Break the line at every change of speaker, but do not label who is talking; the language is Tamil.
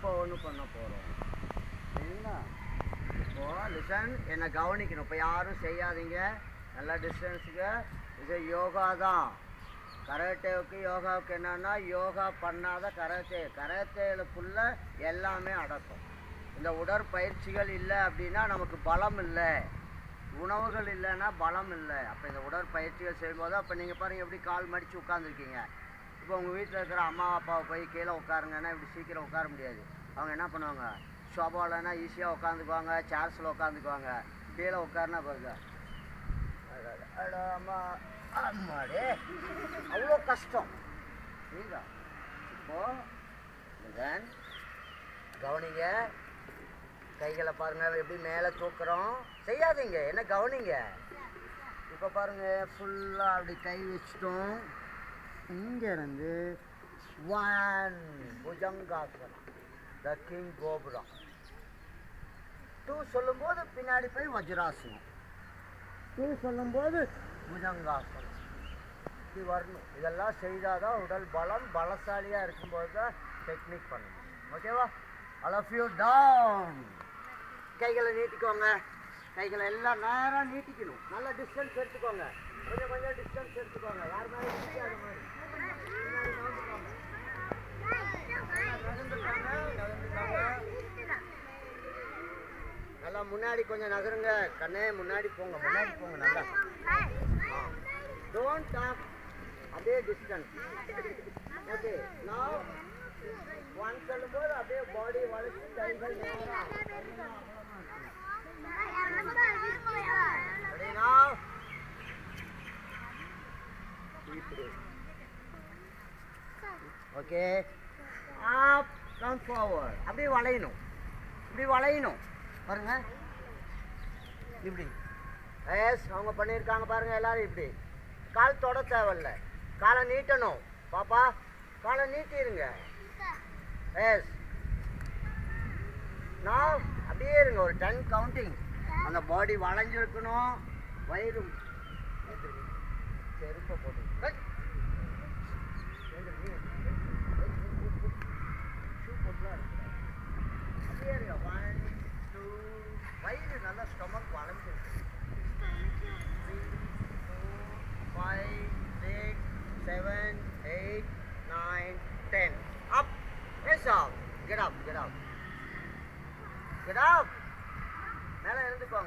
இப்போ ஒன்று பண்ண போகிறோம். சரிங்களா? இப்போது லிசன், என்னை கவனிக்கணும். இப்போ யாரும் செய்யாதீங்க. நல்லா டிஸ்டன்ஸுக்கு. இது யோகா தான். கராத்தேவுக்கு யோகாவுக்கு என்னன்னா, யோகா பண்ணாத கராத்தேலுக்குள்ள எல்லாமே அடக்கும். இந்த உடற்பயிற்சிகள் இல்லை அப்படின்னா நமக்கு பலம் இல்லை. உணவுகள் இல்லைன்னா பலம் இல்லை. அப்போ இந்த உடற்பயிற்சிகள் செய்யும்போது அப்போ நீங்கள் பாருங்கள் எப்படி கால் மடித்து உட்காந்துருக்கீங்க. இப்போ உங்கள் வீட்டில் இருக்கிற அம்மா அப்பாவை போய் கீழே உட்காருங்கன்னா இப்படி சீக்கிரம் உட்கார முடியாது. அவங்க என்ன பண்ணுவாங்க, சோபாலன்னா ஈஸியாக உட்காந்துக்குவாங்க, சேர்ஸில் உட்காந்துக்குவாங்க. கீழே உட்காருனா பாருங்க, அம்மா அம்மாடே அவ்வளோ கஷ்டம். சரிங்களா? இப்போது கவனிங்க, கைகளை பாருங்கள் எப்படி மேலே தூக்குறோம். செய்யாதீங்க, என்ன கவனிங்க. இப்போ பாருங்கள் ஃபுல்லாக அப்படி கை வச்சிட்டோம். இங்கேருந்து ஸ்வான் புஜங்காசனம், த கிங் கோபுரா. 2 சொல்லும்போது பின்னாடி போய் வஜ்ராசனம், 2 சொல்லும்போது புஜங்காசனம். இப்படி வரணும். இதெல்லாம் செய்தால் தான் உடல் பலசாலியாக இருக்கும்போது தான் டெக்னிக் பண்ணணும். ஓகேவா? All of you down. கைகளை நீட்டிக்கோங்க. கைகளை எல்லாம் நேரம் நீட்டிக்கணும். நல்லா டிஸ்டன்ஸ் எடுத்துக்கோங்க. கொஞ்சம் டிஸ்டன்ஸ் எடுத்துக்கோங்க. யார் மாதிரி நிற்காத மாதிரி நல்லா முன்னாடி கொஞ்சம் நகருங்க. கண்ணே முன்னாடி போங்க, நல்லா. டோன்ட் டாக், அப்படியே டிஸ்டன்ஸ். ஓகே, நான் 1 சொல்லும்போது அப்படியே பாடி வளைச்சு கைகள் நேரம். ஓகே, அப் கம் ஃபார்வர்ட். அப்படியே வளையணும், இப்படி வளையணும். பாருங்க இப்படி. எஸ், அவங்க பண்ணியிருக்காங்க பாருங்க. எல்லாரும் இப்படி கால் தொட தேவையில்ல, காலை நீட்டணும். பாப்பா காலை நீட்டிருங்க. எஸ், நான் அப்படியே இருங்க. ஒரு 10 கவுண்டிங். அந்த பாடி வளைஞ்சிருக்கணும். வயிறு செருப்பை போட்டு ஷூ போட்டுலாம் இருக்கு. அப்படியே இருங்க. 1 2 வயிறு நல்லா stomach வளைஞ்சிருக்கு. 3 4 5 6 7 8 9 10. Up. Yes, up. Get up. மேலே இருந்துக்கோங்க.